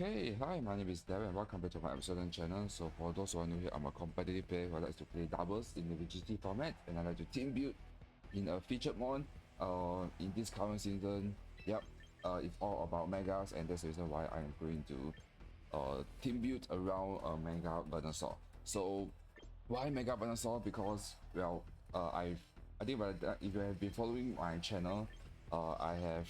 Okay, hi, my name is Darren and welcome back to my Untitled channel. So for those who are new here, I'm a competitive player who likes to play doubles in the VGT format and I like to team build in a featured mod. In this current season, it's all about megas and that's the reason why I'm going to team build around a mega Venusaur. So why mega Venusaur? Because well, I think if you have been following my channel, I have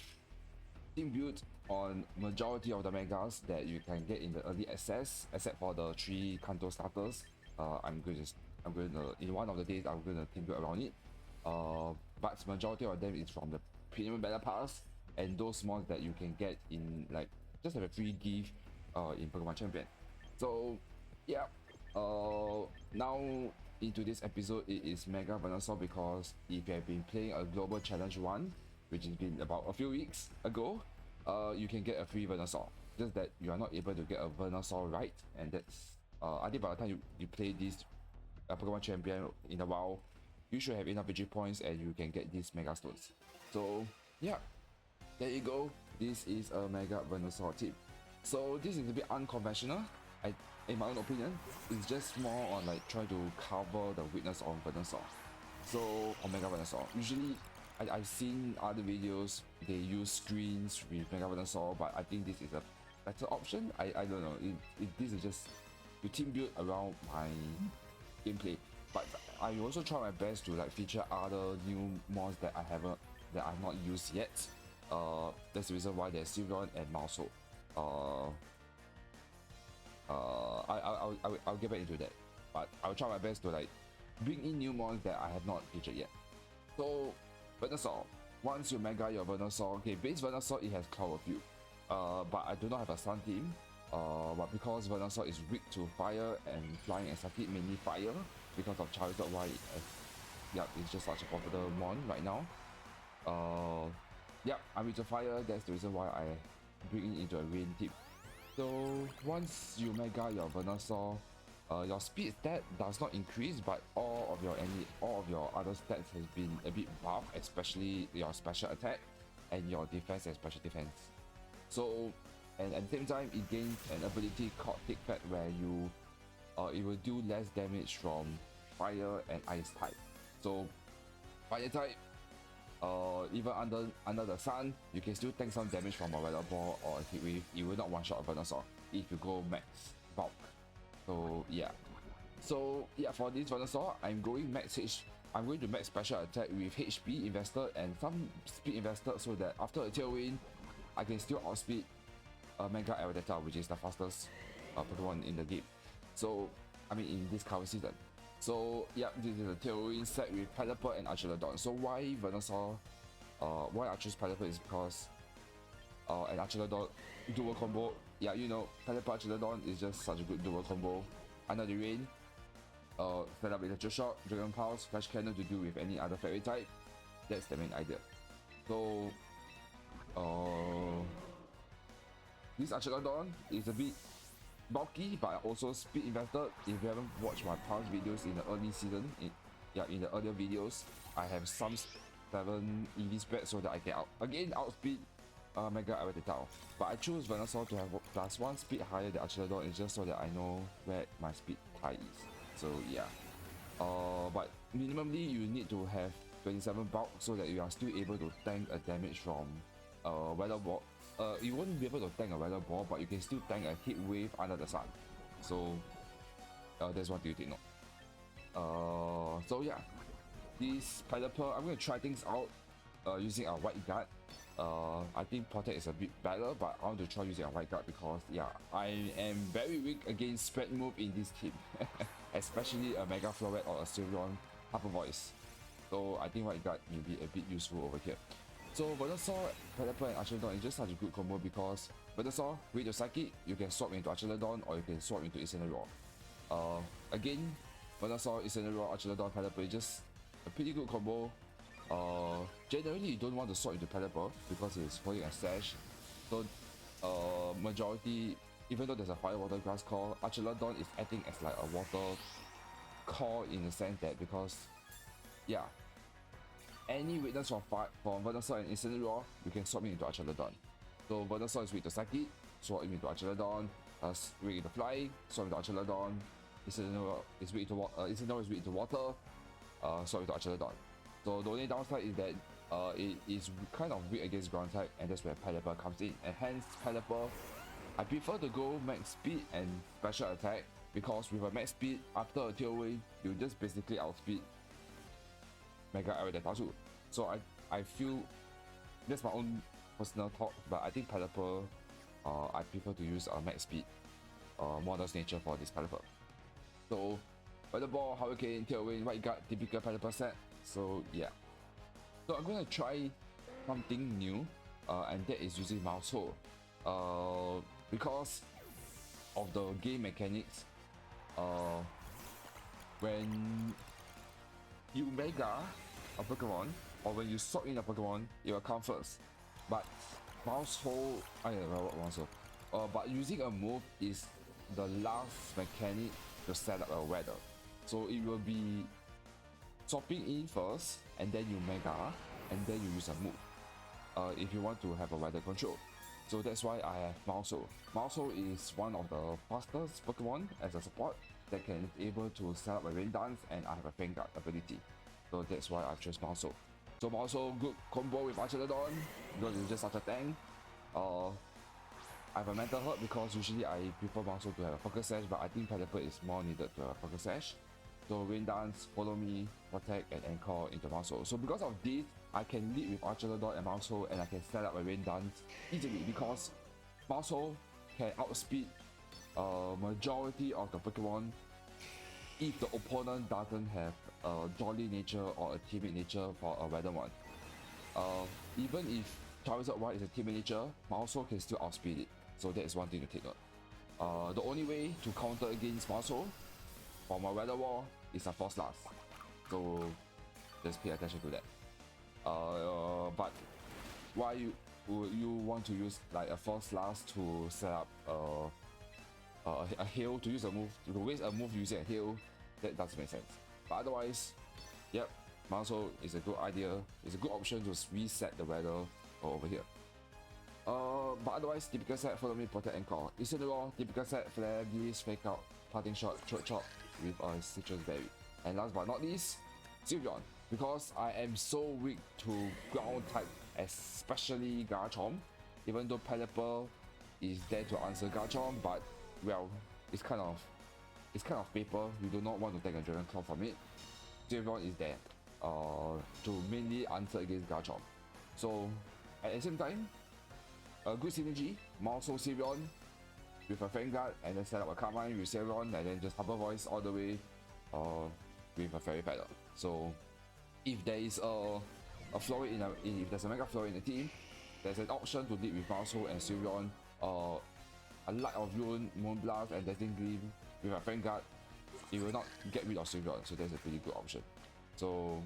team build on majority of the megas that you can get in the early access, except for the 3 Kanto starters. I'm going to in one of the days I'm going to team build around it. But majority of them is from the premium battle pass and those mods that you can get in like just have a free gift in Pokemon Champion. So yeah, now into this episode it is Mega Venusaur because if you have been playing a global challenge 1, which has been about a few weeks ago, you can get a free Venusaur. Just that you are not able to get a Venusaur right, and that's I think by the time you play this Pokemon Champion in a while, you should have enough VG points and you can get these Mega Stones. So yeah, there you go. This is a Mega Venusaur team. So this is a bit unconventional. In my own opinion, it's just more on like trying to cover the weakness on Venusaur. So on Mega Venusaur, usually I've seen other videos, they use screens with Mega Venusaur, but I think this is a better option. I don't know, this is just to team build around my gameplay. But I also try my best to like feature other new mods that I've not used yet. That's the reason why there's Serebii and mons. I'll get back into that. But I'll try my best to like bring in new mods that I have not featured yet. So Venusaur. Once you mega your Venusaur, okay, base Venusaur it has Claw of You. But I do not have a Sun team. But because Venusaur is weak to fire and flying and psychic, mainly fire, because of Charizard why it's just such a popular mon right now. I'm weak to fire, that's the reason why I bring it into a rain team. So once you mega your Venusaur, your speed stat does not increase, but all of your other stats has been a bit buffed, especially your special attack and your defense and special defense. So, and at the same time, it gains an ability called Take Fat, where it will do less damage from fire and ice type. So, fire type, even under the sun, you can still take some damage from a weather ball or a heat wave. It will not one shot a Venusaur if you go max bulk. So yeah, for this Venusaur, I'm going to max special attack with HP invested and some speed invested, so that after a tailwind, I can still outspeed Mega Aerodactyl, which is the fastest Pokemon in the game. So I mean in this current season. So yeah, this is a tailwind set with Pelipper and Archilodon. So why Venusaur? Why I choose Pelipper is because an Archilodon dual combo. Yeah, you know, Pelipper Archilodon is just such a good dual combo. Under the rain, set up Electro Shock, Dragon Pulse, Flash Cannon to deal with any other fairy type. That's the main idea. So, this Archilodon is a bit bulky, but also speed invested. If you haven't watched my past videos in the early season, in the earlier videos, I have some 7 EV spread so that I can outspeed Mega Aerodactyl. But I choose Venusaur to have +1 speed higher than Archilodon, is just so that I know where my speed tie is. So yeah. But minimally you need to have 27 bulk so that you are still able to tank a damage from weather ball. You won't be able to tank a weather ball, but you can still tank a heat wave under the sun. So that's what you take note. So yeah, this Pelipper, I'm going to try things out using a white guard. I think Protect is a bit better, but I want to try using a white guard because yeah, I am very weak against spread move in this team, especially a Mega Floret or a Serebii Upper Voice. So I think white guard may be a bit useful over here. So Venusaur, Pelipper and Archilodon is just such a good combo because Venusaur, with your Psychic, you can swap into Archilodon or you can swap into Incineroar. Again, Venusaur, Incineroar, Archilodon, Pelipper is just a pretty good combo. Generally you don't want to swap into Pelipper because it's holding a sash. So majority, even though there's a fire water grass core, Archilodon is acting as like a water core in the sense that because yeah, any weakness from Venusaur and Incineroar, you can swap it into Archilodon. So Venusaur is weak to Psychic, swap into Archelodon, weak into flying, swap into Archelodon, Incineroar is weak to water, swap into Archelodon. So the only downside is that it is kind of weak against ground type, and that's where Pelipper comes in. And hence Pelipper, I prefer to go max speed and special attack, because with a max speed, after a tailwind, you just basically outspeed Mega Aerodactyl. So I feel that's my own personal thought, but I think Pelipper, I prefer to use a max speed Models Nature for this Pelipper. So Weather Ball, Hurricane, Tailwind, White Guard, typical Pelipper set. So yeah. So I'm gonna try something new, and that is using mouse hole. Because of the game mechanics, when you Mega a Pokemon, or when you swap in a Pokemon, it will come first. But mouse hole, but using a move is the last mechanic to set up a weather. So it will be swapping in first, and then you Mega, and then you use a move. If you want to have a weather control. So that's why I have Mousehold. Mousehold is one of the fastest Pokemon as a support that can able to set up a Rain Dance, and I have a Fang Guard ability. So that's why I chose Mousehold. So Mousehold, good combo with Archelodon, because it's just such a tank. I have a Mental Hurt because usually I prefer Mousehold to have a Focus Sash, but I think Pelipper is more needed to have a Focus Sash. So Rain Dance, Follow Me, Protect, and Anchor into Mousehold. So because of this, I can lead with Archelodon and Mousehold, and I can set up a Rain Dance easily, because Mousehold can outspeed majority of the Pokemon if the opponent doesn't have a Jolly nature or a Timid nature for a Weather one. Even if Charizard 1 is a Timid nature, Mousehold can still outspeed it. So that is one thing to take note. The only way to counter against Mousehold for my Weather Wall is a Force Blast. So just pay attention to that. But why you want to use like a Force Blast to set up a heal, to use a move, to waste a move using a heal, that doesn't make sense. But otherwise, yep, Mousehold is a good idea. It's a good option to reset the weather over here. But otherwise, typical set, Follow Me, Protect, and Call. Incineroar, typical set, Flare, Beast, Fake Out, Parting Shot, Throat Chop with a Citrus Berry. And last but not least, Sylveon, because I am so weak to ground type, especially Garchomp. Even though Pelipper is there to answer Garchomp, but well, it's kind of paper. You do not want to take a Dragon Claw from it. Sylveon is there to mainly answer against Garchomp. So at the same time, a good synergy, Mousehold Sylveon with a Fang Guard, and then set up a Carmine with Sylveon, and then just Harbor Voice all the way with a Fairy Petal. So if there is a Flurry if there's a Mega Flurry in the team, there's an option to lead with Mousehold and Sylveon, a Light of Ruin, Moonblast, and Dazzling Gleam with a Fang Guard. It will not get rid of Sylveon, so that's a pretty good option. So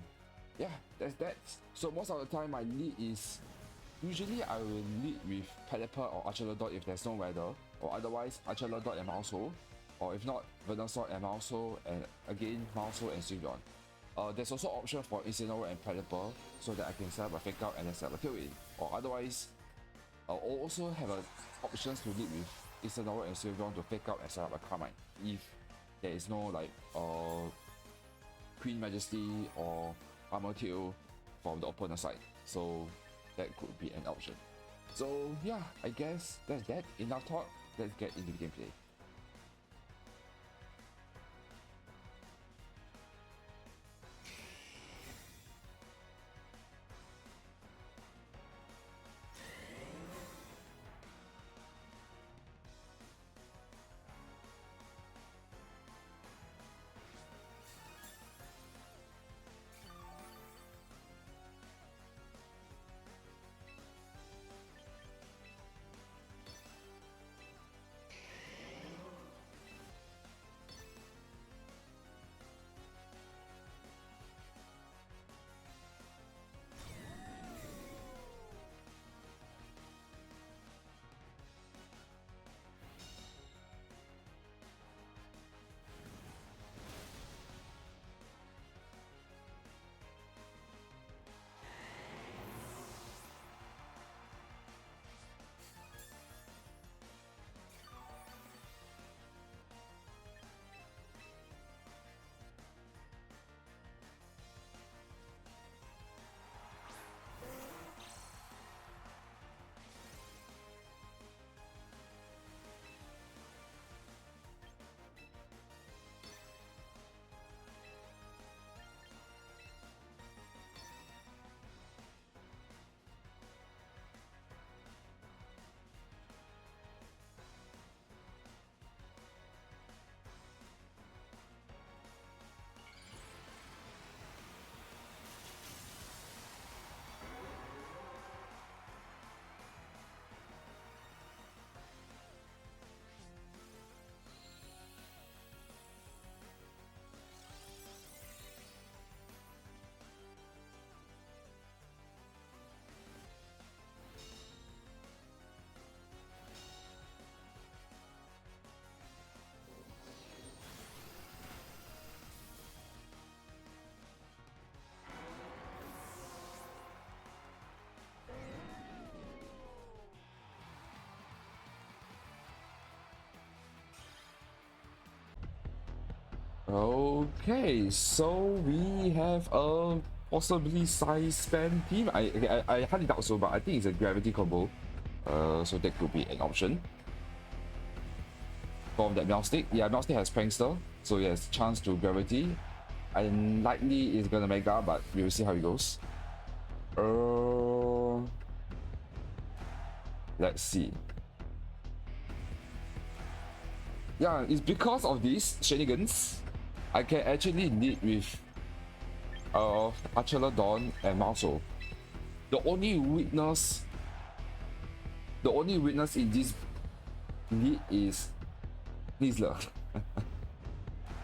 yeah, that's that. So most of the time my lead is, usually I will lead with Pelipper or Archelodon if there's no weather, or otherwise Archelodon and Mousehold, or if not, Venusaur and Mousehold, and again Mousehold and Sylveon. There's also option for Incineroar and Pelipper, so that I can set up a Fake Out and then set up a Tailwind, or otherwise I'll also have options to lead with Incineroar and Sylveon to Fake Out and set up a Carmine if there is no like Queen Majesty or Armor Tail from the opponent side. So that could be an option. So yeah, I guess that's that. Enough talk, let's get into the gameplay. Okay, so we have a possibly size span team. I highly doubt so, but I think it's a gravity combo. So that could be an option. From that Melstick. Yeah, Melstick has Prankster, so he has chance to gravity. Unlikely is gonna Mega, but we will see how it goes. Let's see. Yeah, it's because of these shenanigans I can actually lead with Archelodon and Mouso. The only weakness in this lead is Sneasler.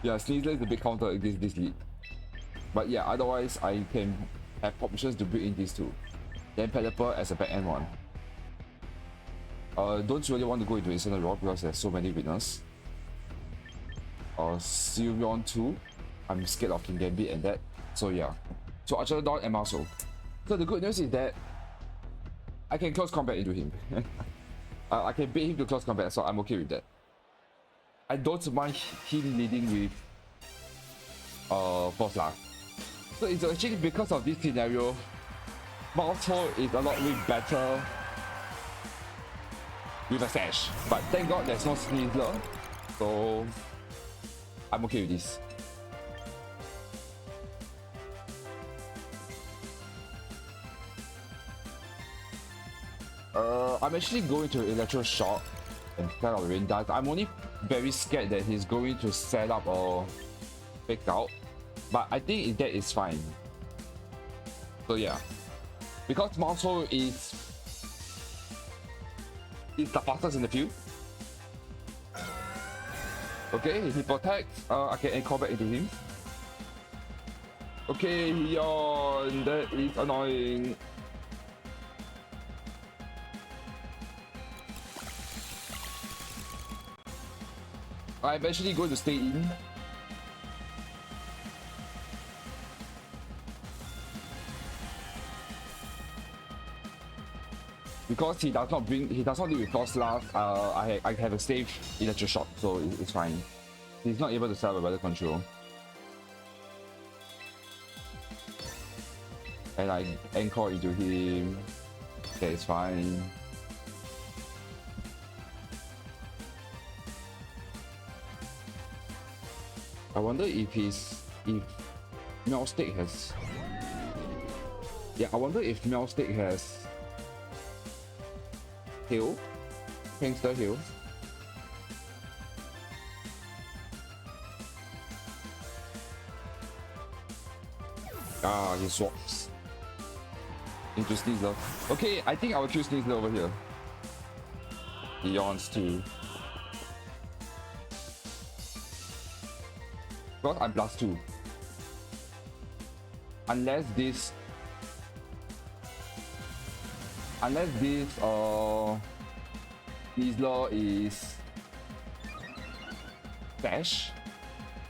Yeah, Sneasler is the big counter against this lead. But yeah, otherwise I can have options to build in these two. Then Pelipper as a back end one. Don't really want to go into Instant Rock because there's so many weaknesses. Sylveon 2. I'm scared of King Gambit and that. So yeah. So Archelodon and Mouso. So the good news is that I can close combat into him. I can bait him to close combat, so I'm okay with that. I don't mind him leading with Force Blast. So it's actually because of this scenario, Mouso is a lot better with a Sash. But thank God there's no Sneasler, so I'm okay with this. I'm actually going to Electro Shock and set up Rain Dance. I'm only very scared that he's going to set up a Fake Out, but I think that is fine. So yeah, because Mouso is the fastest in the field. Okay, he protects. I can end combat into him. Okay, yawn. That is annoying. I'm actually going to stay in. Because he does not deal with Force Blast, I have a safe Electro Shock, so it's fine. He's not able to set up a weather control. And I anchor into him. Okay, it's fine. I wonder if Melstick has... Yeah, I wonder if Melstick has heal, Prankster heal. Ah, he swaps into Sneasler. Okay, I think I will choose Sneasler over here. He yawns too. Because I'm +2. Unless this Sneasler is Dash,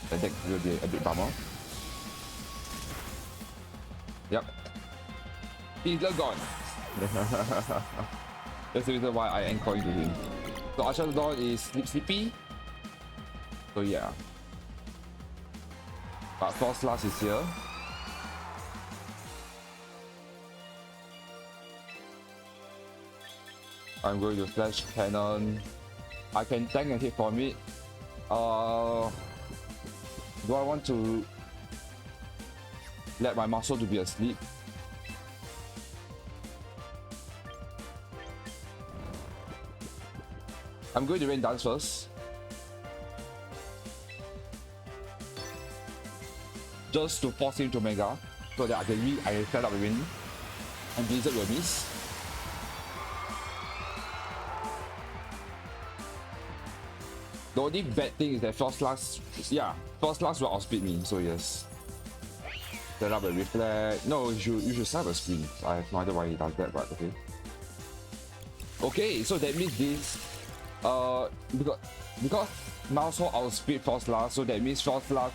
then that will be a bit bummer. Yep. Sneasler gone. That's the reason why I anchor into him. So Archelodon is sleepy. So yeah. But Force Blast is here. I'm going to Flash Cannon. I can tank and hit from it. Do I want to let my muscle to be asleep? I'm going to Rain Dance first. Just to force him to Mega, so that I can set up a win. And Blizzard will miss. The only bad thing is that Force Blast will outspeed me, so yes. Set up a reflect. No, you should set up a screen. I have no idea why he does that, but okay. Okay, so that means this because Mouso outspeed Force Blast, so that means Force Blast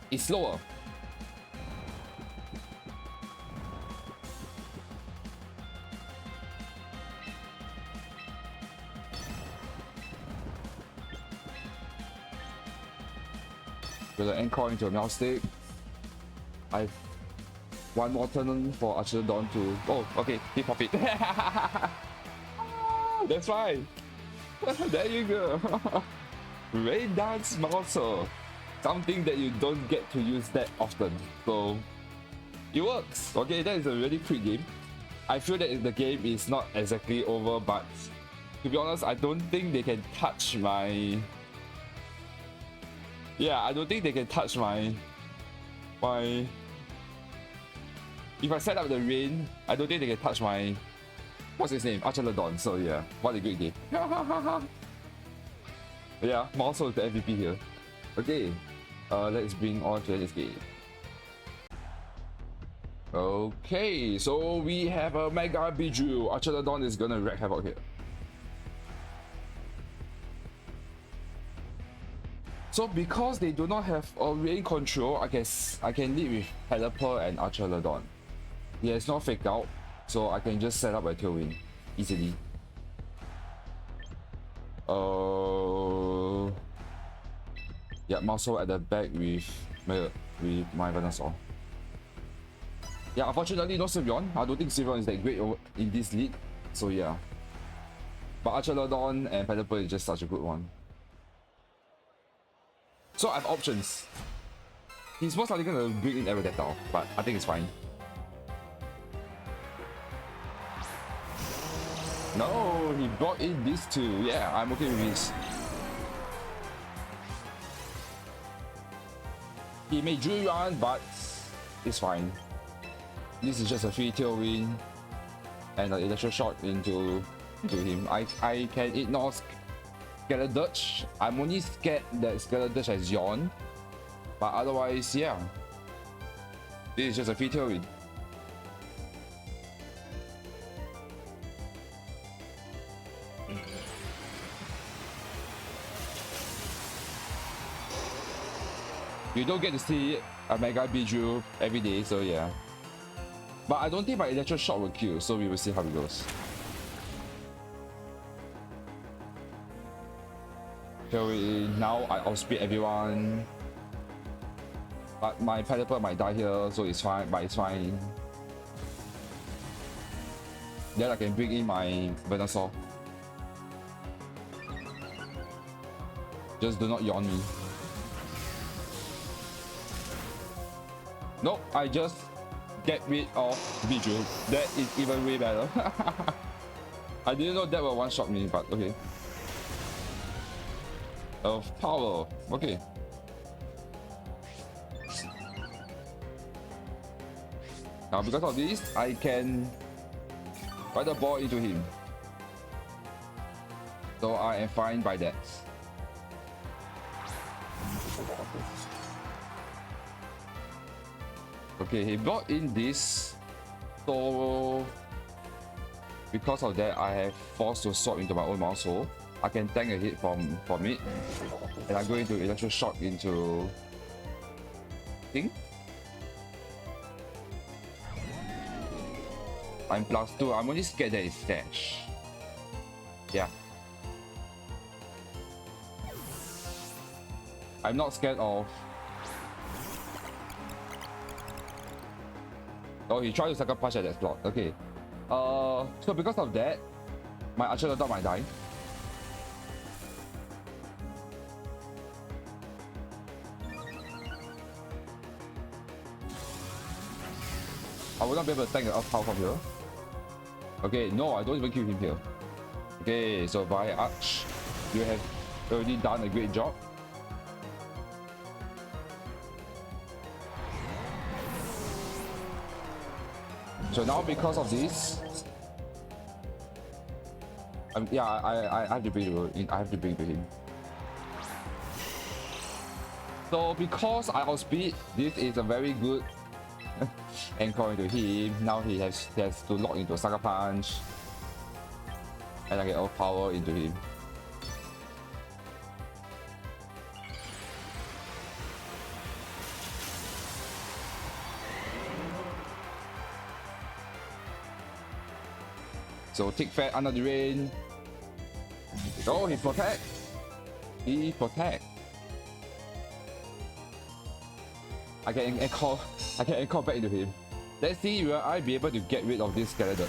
is slower. With the anchor into a mouse stick. I one more turn for Archelodon to. Oh, okay, he pop it. That's right. There you go. Rain Dance Monster. Something that you don't get to use that often. So it works. Okay, that is a really quick game. I feel that the game is not exactly over, but to be honest, I don't think they can touch my. Yeah, I don't think they can touch my. If I set up the rain, I don't think they can touch my. What's his name? Archelodon. So yeah, what a great game. Yeah, Marso is the MVP here. Okay, let's bring on to this game. Okay, so we have a Mega Bijou. Archelodon is gonna wreak havoc here. So because they do not have a rain control, I guess I can lead with Pelipper and Archelodon. He has no fake out, so I can just set up a Tailwind easily. Yeah, Muscle at the back with my Venusaur. Yeah, unfortunately no Sylveon. I don't think Sylveon is that great in this league, so yeah. But Archelodon and Pelipper is just such a good one. So I have options. He's most likely gonna bring in Aerodactyl, but I think it's fine. No, he brought in these two. Yeah, I'm okay with this. He may Julian, but it's fine. This is just a free Tailwind and an Electro Shock into him. I can ignore Skeledurge. I'm only scared that Skeledurge has Yawn, but otherwise, yeah. This is just a free Tailwind. You don't get to see a Mega Bijou every day, so yeah. But I don't think my Electro Shock will kill, so we will see how it goes. So now I outspeed everyone. But my Pelipper might die here, so it's fine, but it's fine. Then I can bring in my Venusaur. Just do not yawn me. Nope, I just get rid of Bijou. That is even way better. I didn't know that will one-shot me, but okay. Of power, okay. Now because of this, I can ride the ball into him. So I am fine by that. Okay, he brought in this, so because of that, I have forced to swap into my own Muscle. I can tank a hit from it, and I'm going to Electro Shock into thing. I'm +2. I'm only scared that it's dash. Yeah. I'm not scared of. Oh, he tried to sucker punch at that slot. Okay. So because of that, my Archelodon might die. I will not be able to tank the Earth Power from here. Okay, no, I don't even kill him here. Okay, so by Arch, you have already done a great job. So now because of this, yeah, I have to bring to him. So because I outspeed, this is a very good anchor into him. Now he has to lock into a Sucker Punch, and I get all power into him. So Tick Fat under the rain. Oh, he protect. He protect. I can anchor back into him. Let's see will I be able to get rid of this skeleton.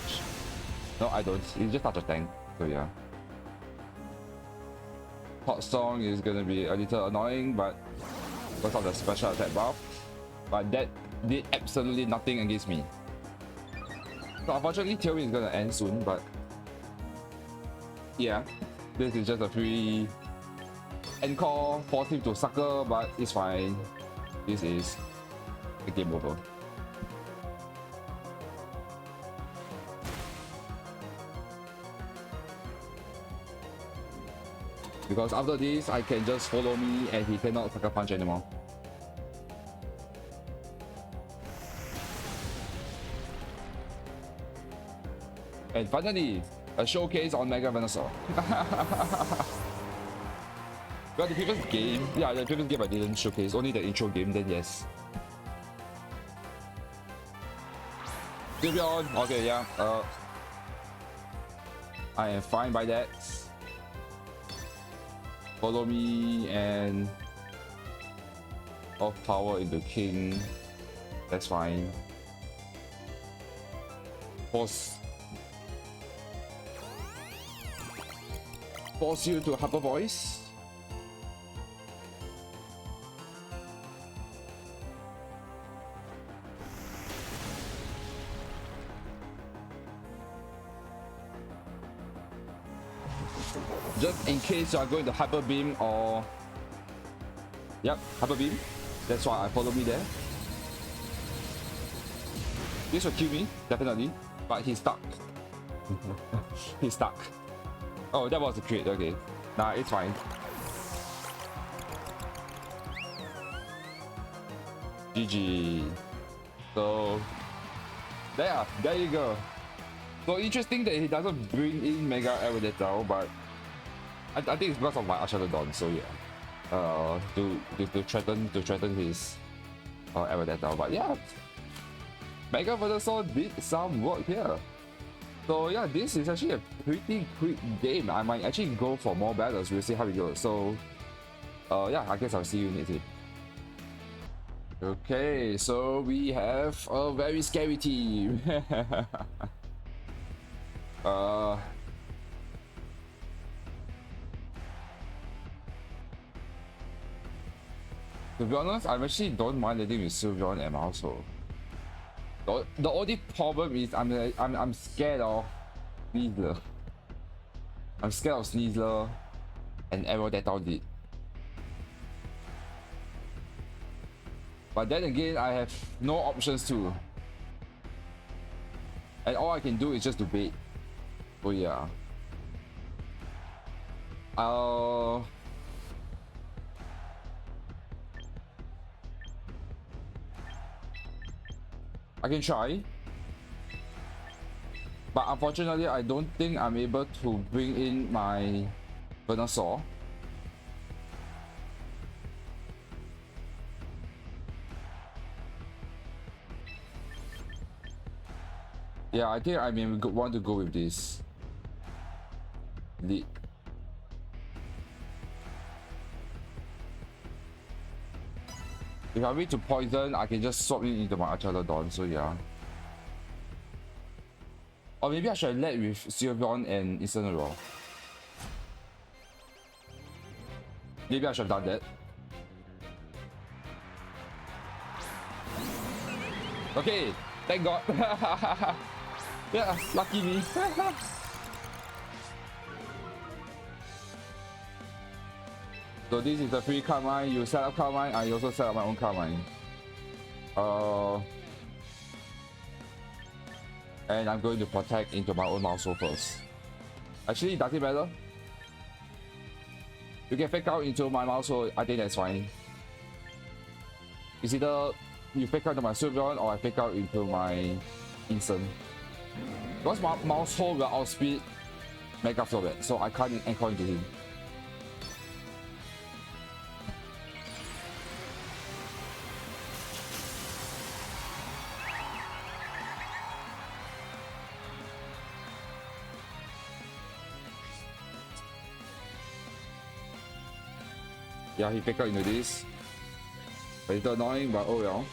No, I don't. It's just such a tank. So yeah. Hot Song is gonna be a little annoying, but because of the special attack buff. But that did absolutely nothing against me. So unfortunately Tailwind is gonna end soon, but yeah. This is just a free encore, force him to sucker, but it's fine. This is the game over. Because after this, I can just follow me and he cannot sucker punch anymore. And finally, a showcase on Mega Venusaur. Well, the previous game, yeah, the previous game I didn't showcase, only the intro game, then yes. Sylveon, okay, yeah, I am fine by that. Follow me and off power into King. That's fine. Force you to Hyper Voice. Just in case you are going to Hyper Beam or... Yep, Hyper Beam. That's why I follow me there. This will kill me, definitely. But he's stuck. He's stuck. Oh, that was a crit, okay. Nah, it's fine. GG. So... There you go. So interesting that he doesn't bring in Mega Aerodactyl, but I think it's because of my Archaludon, so yeah. To threaten his Aerodactyl, but yeah. Mega Venusaur did some work here. So yeah, this is actually a pretty quick game. I might actually go for more battles. We'll see how it goes. So yeah, I guess I'll see you next time. Okay, so we have a very scary team. To be honest, I actually don't mind letting with Sylveon and also. The only problem is I'm scared of Sneasler. I'm scared of Sneasler and Aerodactyl did. But then again, I have no options too. And all I can do is just to bait. Oh yeah. I can try. But unfortunately, I don't think I'm able to bring in my Venusaur. Yeah, I think I may want to go with this lead. If I need to poison, I can just swap it into my Archaludon, so yeah. Or maybe I should have led with Sylveon and Incineroar. Maybe I should have done that. Okay, thank God. Yeah, lucky me. So this is a free card mine. You set up card mine, I also set up my own card mine. And I'm going to protect into my own Venusaur first. Actually, does it matter? You can fake out into my Venusaur, I think that's fine. It's either you fake out into my Sylveon or I fake out into my Instant. Because my Venusaur will outspeed Mega Flowet, so I can't anchor into him. Yeah, he picked out into this. A little annoying, but oh well.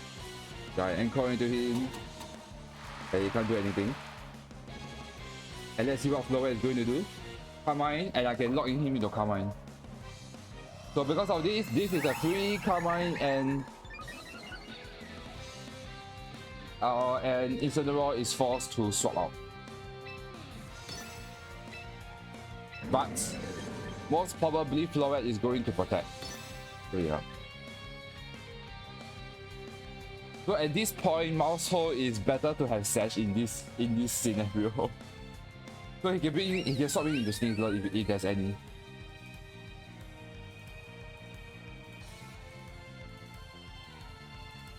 I anchor into him. And he can't do anything. And let's see what Floret is going to do. Carmine, and I can lock in him into Carmine. So because of this, this is a free Carmine and Incineroar is forced to swap out. But most probably Floret is going to protect. So yeah. So at this point, Mousehole is better to have Sash in this scenario. So he can swap in into Sneasler if there's any.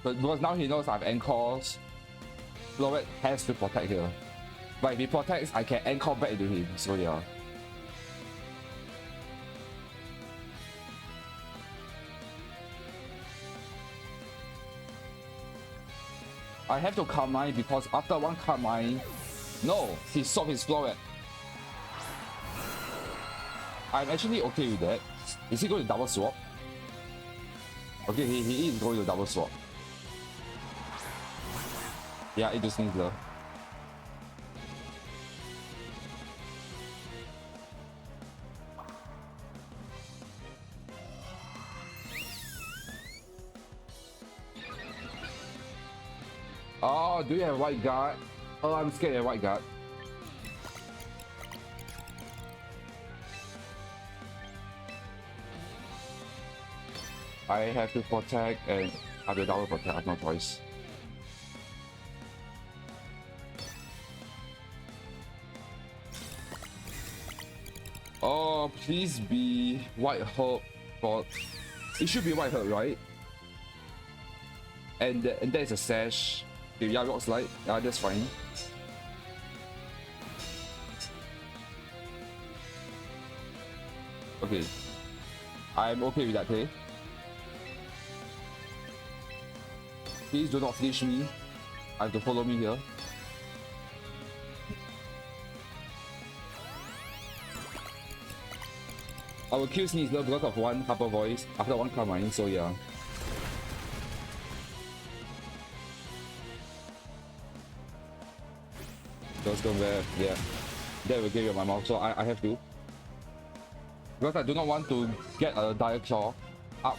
But because now he knows I have Anchors, Floret has to protect here. But if he protects, I can Anchor back into him. So yeah. I have to Carmine because after one Carmine, no, he swapped his Floret. I'm actually okay with that. Is he going to double swap? Okay, he is going to double swap. Yeah, into Sneasler. Oh, do you have White Guard? Oh, I'm scared of White Guard. I have to protect and I have to double protect, I have no choice. Oh, please be White Herb for... It should be White Herb, right? And that is a Sash. Okay, yeah, Rock Slide. Yeah, that's fine. Okay. I'm okay with that play. Please do not finish me. I have to follow me here. I will kill Sneasler because of one Hyper Voice after one Carmine, so yeah. Just go there, yeah. That will give you my mouth, so I have to. Because I do not want to get a Dire Claw up.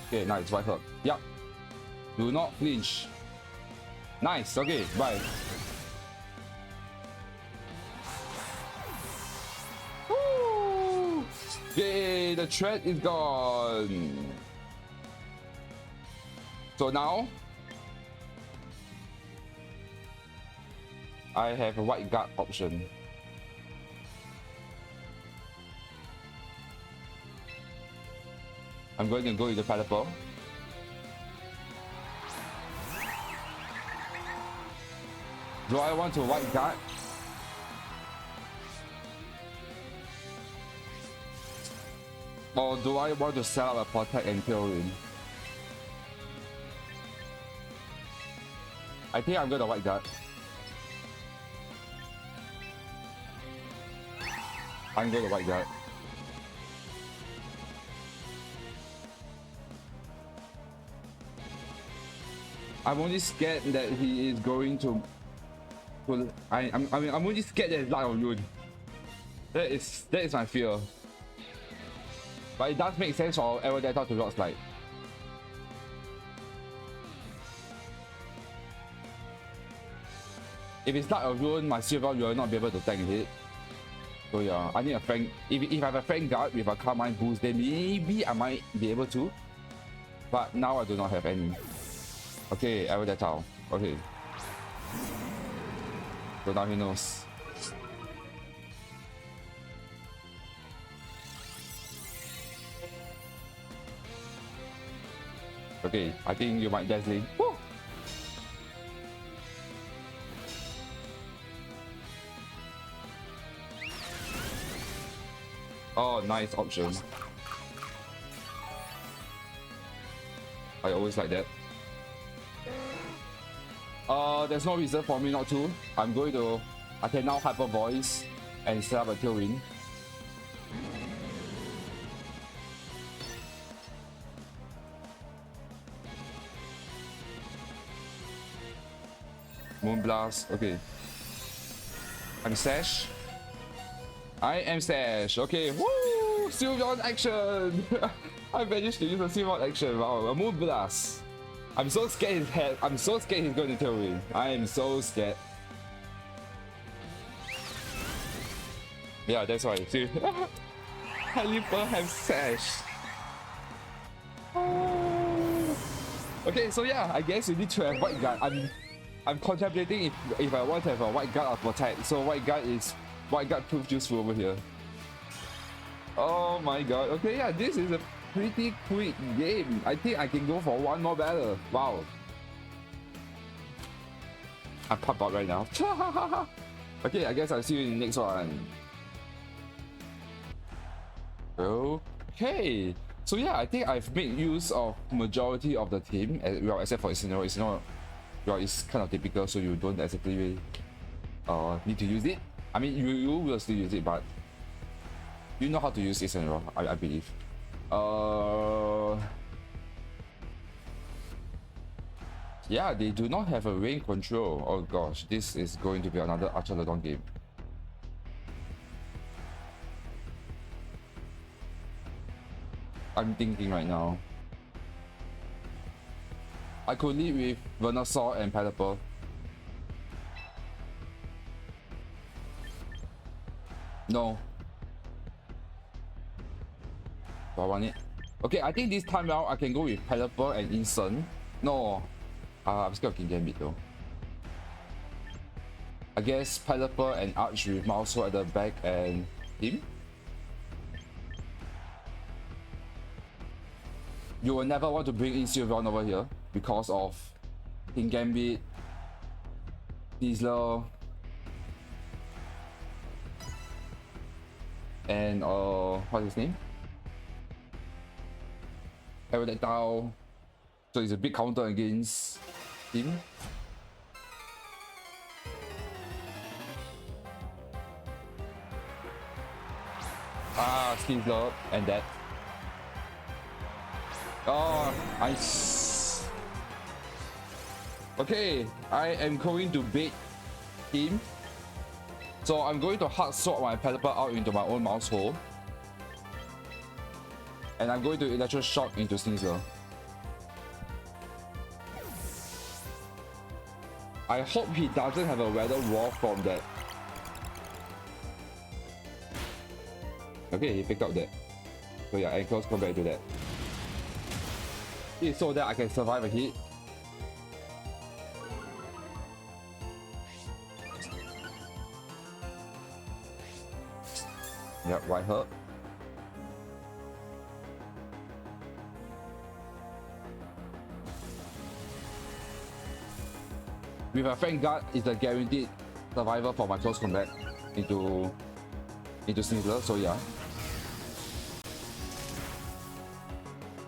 Okay, nice, White Herb. Yep. Do not flinch. Nice, okay, bye. Woo! Yay, the threat is gone. So now, I have a White Guard option. I'm going to go with the Pelipper. Do I want to White Guard? Or do I want to set up a Protect and Tailwind? I think I'm going to White Guard. I'm going to White Guard. I'm only scared that he is going to. I'm only scared that it's Light of Ruin. That is my fear. But it does make sense for Aerodactyl to Rock Slide. If it's Light of Ruin, my Silver will not be able to tank it. So yeah, I need a Fang. If I have a Fang Guard with a Carmine boost, then maybe I might be able to. But now I do not have any. Okay, Aerodactyl. Okay. So now he knows. Okay, I think you might Dazzling. Woo! Oh, nice option. I always like that. There's no reason for me not to. I can now Hyper Voice and set up a Tailwind. Moonblast. Okay. I'm Sash. I am Sash. Okay. Woo! Sylveon action! I managed to use a Sylveon action. Wow, a Moonblast. I'm so scared I'm so scared he's going to tail me. I am so scared. Yeah, that's why. See? Caliper have Sash. Okay, so yeah, I guess you need to have White Guard. I'm contemplating if I want to have a White Guard or Protect. So White Guard proves useful over here. Oh my god. Okay, yeah, this is a pretty quick game. I think I can go for one more battle. Wow. I'm pumped out right now. Okay, I guess I'll see you in the next one. Okay. So yeah, I think I've made use of majority of the team, well, except for Incineroar. Well, it's kind of typical, so you don't exactly need to use it. I mean, you will still use it, but you know how to use Incineroar, I believe. Yeah, they do not have a rain control. Oh gosh, this is going to be another Archalodon game. I'm thinking right now. I could lead with Venusaur and Pelipper. No. Do I want it? Okay, I think this time round I can go with Pelipper and Incern. No. I'm scared of King Gambit though. I guess Pelipper and Arch with Mousehold at the back and him. You will never want to bring in Sylveon over here because of King Gambit, Diesler, and what's his name? Aerodactyl. So it's a big counter against him. Diesler and that. Oh, nice. Okay, I am going to bait him. So I'm going to hard swap my Pelipper out into my own mouse hole. And I'm going to Electro Shock into Sneasel. I hope he doesn't have a Weather Wall from that. Okay, he picked up that. So yeah, and close combat to that. So that I can survive a hit. Yeah, White Herb. With a Fang Guard, it's a guaranteed survivor for my close combat into Sneasler, so yeah.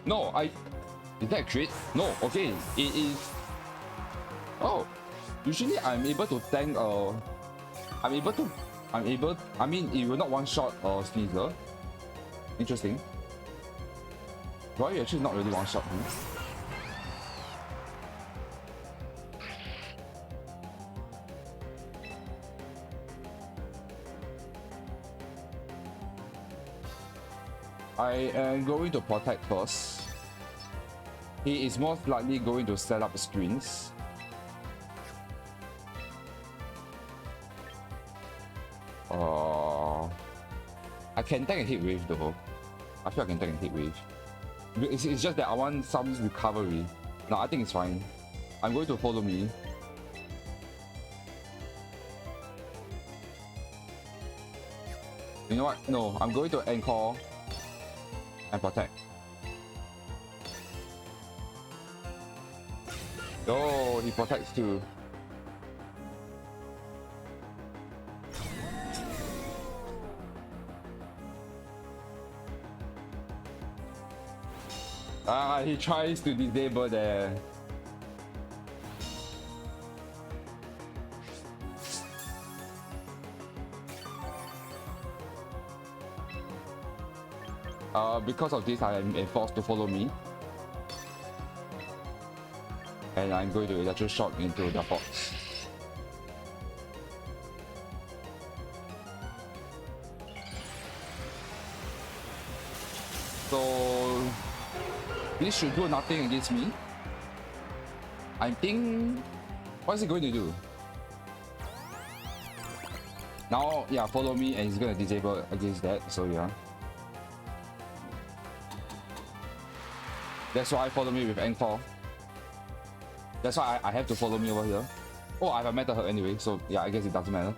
No, is that a crit? No, okay, it is. Oh, usually I'm able to tank I mean it will not one shot Sneasler. Interesting. Why actually not really one shot him? I am going to protect first. He is most likely going to set up screens. I can tank a hit wave though. I feel I can tank a hit wave. It's just that I want some recovery. No, I think it's fine. I'm going to follow me. You know what? No, I'm going to anchor and protect. Oh, he protects too. He tries to disable there. Because of this, I am forced to follow me. And I'm going to Electro Shock into the box. So this should do nothing against me. I think, what is it going to do? Now, yeah, follow me and he's gonna disable against that, so yeah. That's why follow me with Encore. That's why I have to follow me over here. Oh, I have a Meta Hurt anyway, so yeah, I guess it doesn't matter.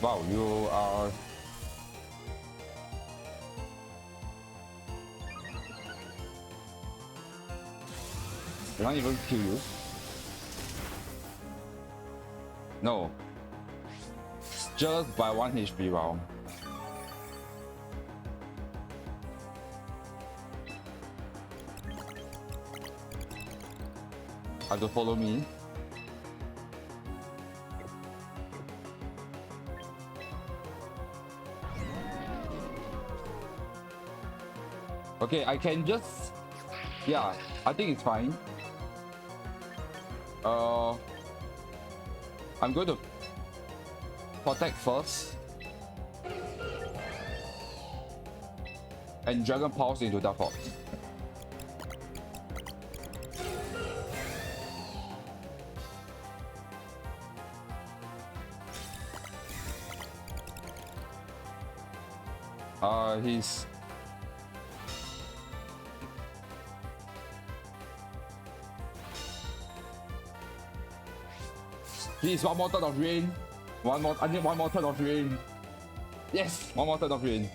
Wow, you are... Can I even kill you? No. Just by 1 HP, wow. Have to follow me. Okay, I can just... Yeah, I think it's fine. I'm going to protect first. And Dragon Pulse into Dark Fox. He's... Please, one more turn of rain. I need one more turn of rain. Yes, one more turn of rain.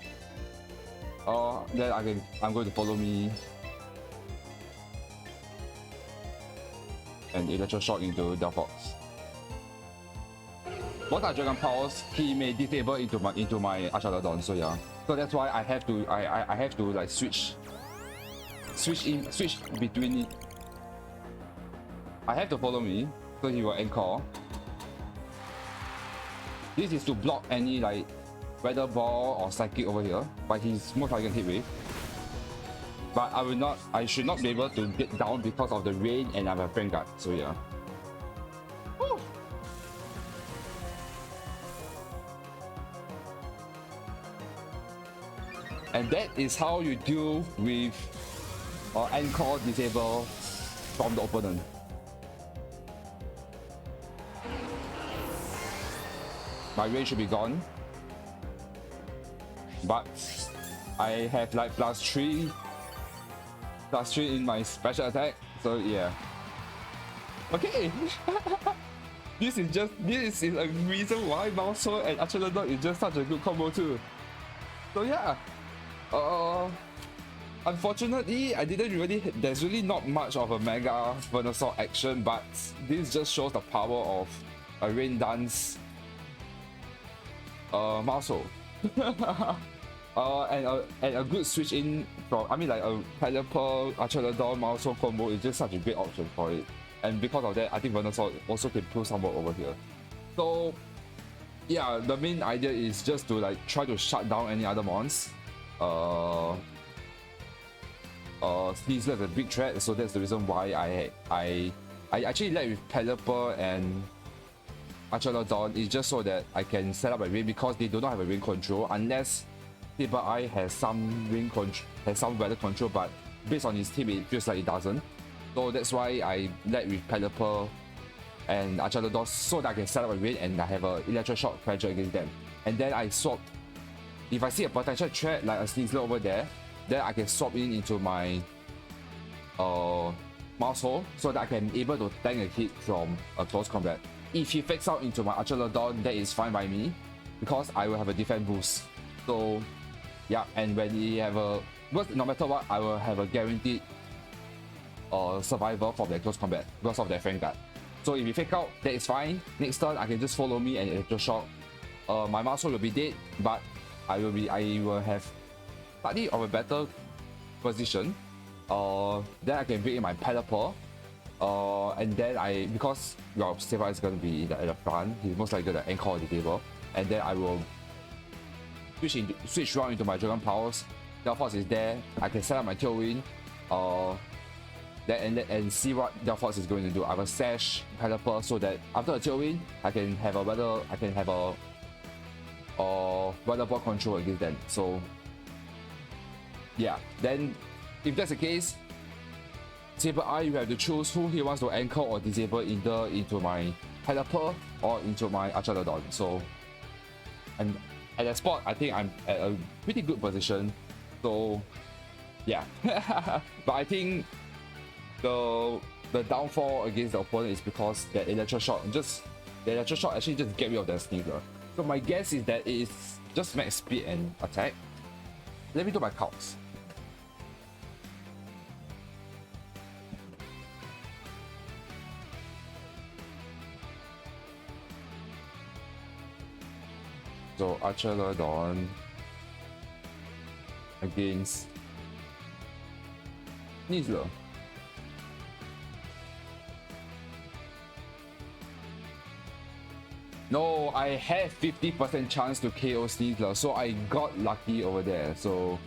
Then I'm going to follow me. And Electro Shock into Dark Fox. Once I Dragon Pulse, he may disable into my Archaeolodon, so yeah. So that's why I have to like switch between it. I have to follow me, so he will Encore. This is to block any like Weather Ball or Psychic over here, but he's most likely hit with. But I should not be able to get down because of the rain and I have a Friend Guard, so yeah. Woo. And that is how you deal with Encore disable from the opponent. My range should be gone, but I have like +3 in my special attack, so yeah. Okay. This is a reason why Venusaur and Archaeolodon is just such a good combo too. So yeah. Unfortunately, there's really not much of a Mega Venusaur action, but this just shows the power of a Rain Dance Venusaur. And a good switch in from, I mean, like a Pelipper Archaeolodon Venusaur combo is just such a great option for it. And because of that, I think Venusaur also can pull some work over here. So yeah, the main idea is just to like try to shut down any other mons. Sneasler is a big threat, so that's the reason why I actually led with Pelipper and Archaeolodon. Is just so that I can set up a rain, because they do not have a rain control unless serebii has some rain control, has some weather control, but based on his team it feels like it doesn't. So that's why I led with Pelipper and Archaeolodon so that I can set up a rain and I have a Electro Shock pressure against them. And then I swap. If I see a potential threat like a Sneasler over there, then I can swap into my Venusaur so that I can able to tank a hit from a close combat. If he fakes out into my Archaeolodon, that is fine by me, because I will have a defense boost. So yeah, and when he have a, because no matter what, I will have a guaranteed survivor from that close combat because of that Friend Guard. So if he fake out, that is fine. Next turn I can just follow me and Electro Shock. My Venusaur will be dead, but I will have slightly of a better position. Then I can bring in my Pelipper. And then because your serebii is going to be at the front, he's most likely going to Encore the table. And then I will switch round into my Dragon Pulse. Dark Fox is there. I can set up my Tailwind. and see what their force is going to do. I will sash Pelipper so that after a tailwind, I can have a weather ball control against them. So yeah, then if that's the case, serebii, you have to choose who he wants to anchor or disable either into my Pelipper or into my Archalodon. So and at that spot, I think I'm at a pretty good position. So yeah, but I think the downfall against the opponent is because the electro shot actually just get rid of their sneaker. So my guess is that it is just max speed and attack. Let me do my calcs. So Archalodon against Sneasler. No, I had 50% chance to KO Sneasler, so I got lucky over there. So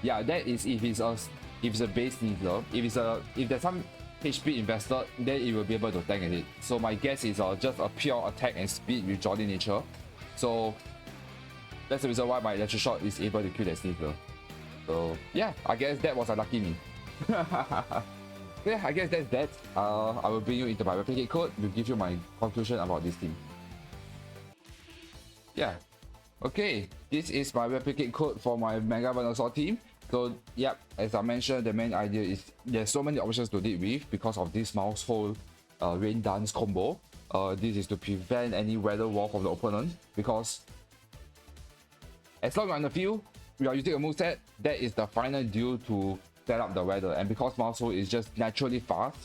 yeah, that is if it's a base Sneasler. If there's some HP invested, then it will be able to tank it. So my guess is just a pure attack and speed with Jolly nature. So that's the reason why my electro shot is able to kill that Sneasler. So yeah, I guess that was a lucky me. Yeah, I guess that's that. I will bring you into my replicate code to give you my conclusion about this team. Yeah, okay, this is my replicate code for my Mega Venusaur team. So yep, as I mentioned, the main idea is there's so many options to deal with because of this mouse hole rain dance combo. This is to prevent any weather wall from the opponent, because as long as you're on the field, we are using a moveset, that is the final deal to set up the weather. And because mouse hole is just naturally fast,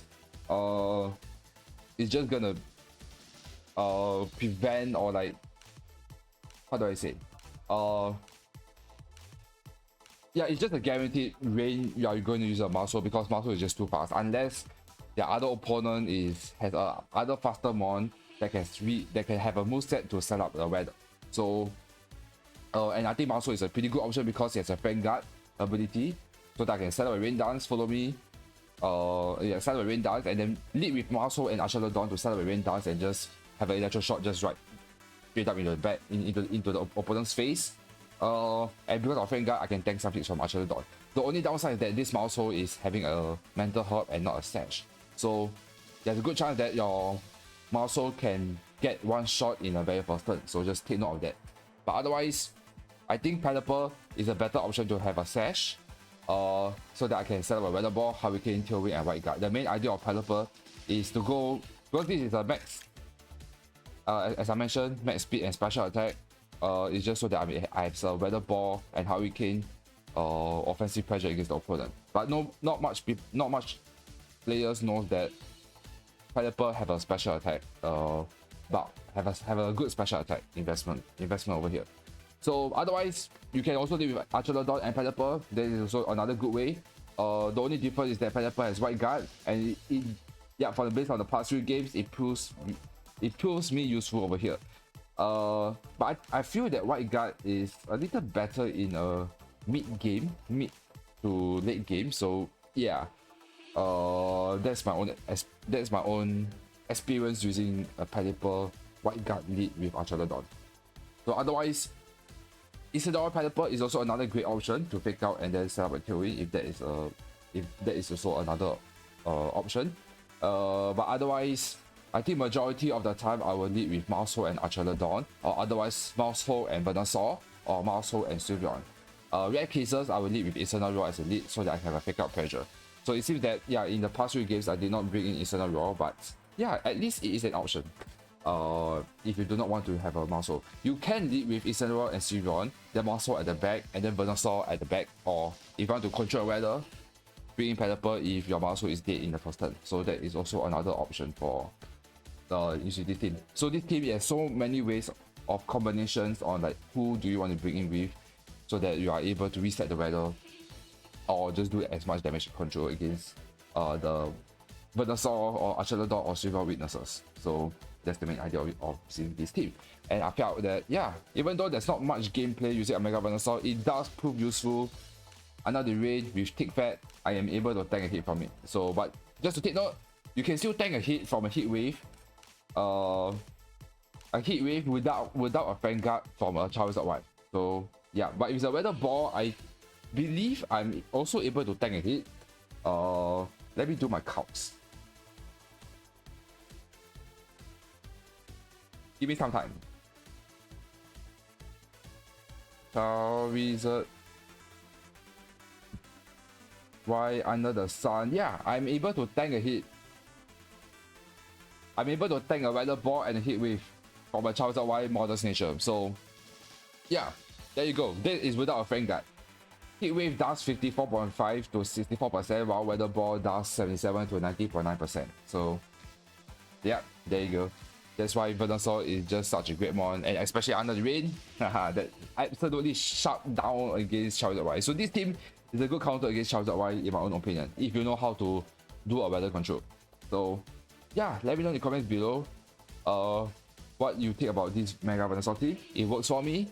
it's just gonna prevent, or like, how do I say? Yeah, it's just a guaranteed rain. You're going to use a mouse hole because mouse hole is just too fast. Unless the other opponent has a other faster mon that can have a moveset to set up the weather. So and I think mouse hole is a pretty good option because it has a Vanguard ability, so that I can set up a rain dance, follow me. Yeah, set up a rain dance and then lead with mouse hole and Archalodon to set up a rain dance and just have an electro shot just right straight up into the back, into the opponent's face. And because of Vanguard, I can tank some hits from Archalodon. The only downside is that this mouse hole is having a mental herb and not a sash. So there's a good chance that your mouse hole can get one shot in a very first turn. So just take note of that. But otherwise, I think Pelipper is a better option to have a sash. So that I can set up a weather ball, hurricane, tailwind, and white guard. The main idea of Pelipper is to go, because this is a max, as I mentioned, max speed and special attack. It's just so that I have a weather ball and hurricane offensive pressure against the opponent. But not much players knows that Pelipper have a special attack, but have a good special attack investment over here. So otherwise, you can also deal with Archalodon and Pelipper. That is also another good way. The only difference is that Pelipper has white guard, and based on the past few games, it proves me useful over here. But I feel that white guard is a little better in a mid to late game. So yeah, that's my own experience using a Pelipper white guard lead with Archalodon. So otherwise, Isidore Pelipper is also another great option to fake out and then set up a tailwind if that is also another option. But otherwise, I think majority of the time I will lead with mouse hole and Archalodon, or otherwise mouse hole and Venusaur, or mouse hole and Sylveon. Rare cases, I will lead with Incineroar as a lead so that I can have a fake out pressure. So it seems that in the past few games I did not bring in Incineroar, but yeah, at least it is an option. If you do not want to have a mouse hole, you can lead with Incineroar and Sylveon, then mouse hole at the back, and then Venusaur at the back. Or if you want to control weather, bring in Pelipper if your mouse hole is dead in the first turn. So that is also another option for using this team. So this team has so many ways of combinations on like who do you want to bring in with, so that you are able to reset the weather or just do as much damage control against the Venusaur or Archalodon or Sylveon weaknesses. So that's the main idea of seeing this team. And I felt that even though there's not much gameplay using a Mega Venusaur, it does prove useful. Under the raid with Tick Fat, I am able to tank a hit from it. So but just to take note, you can still tank a hit from a heat wave. A heat wave without a fan guard from a Charizard Y. So yeah, but if it's a weather ball, I believe I'm also able to tank a hit. Let me do my counts. Give me some time. Charizard Y under the sun. Yeah, I'm able to tank a hit. I'm able to tank a weather ball and a heat wave from a Charizard Y model nature. So yeah, there you go. That is without a fan guard. Heat wave does 54.5 to 64%, while weather ball does 77 to 90.9%. So yeah, there you go. That's why Venusaur is just such a great mon, and especially under the rain, that absolutely shut down against Charizard Y. So this team is a good counter against Charizard Y in my own opinion, if you know how to do a weather control. So yeah, let me know in the comments below what you think about this Mega Venusaur team. It works for me,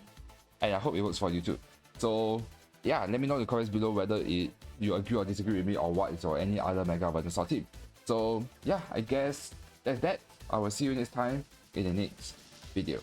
and I hope it works for you too. So yeah, let me know in the comments below whether you agree or disagree with me or what is or any other Mega Venusaur team. So yeah, I guess that's that. I will see you next time in the next video.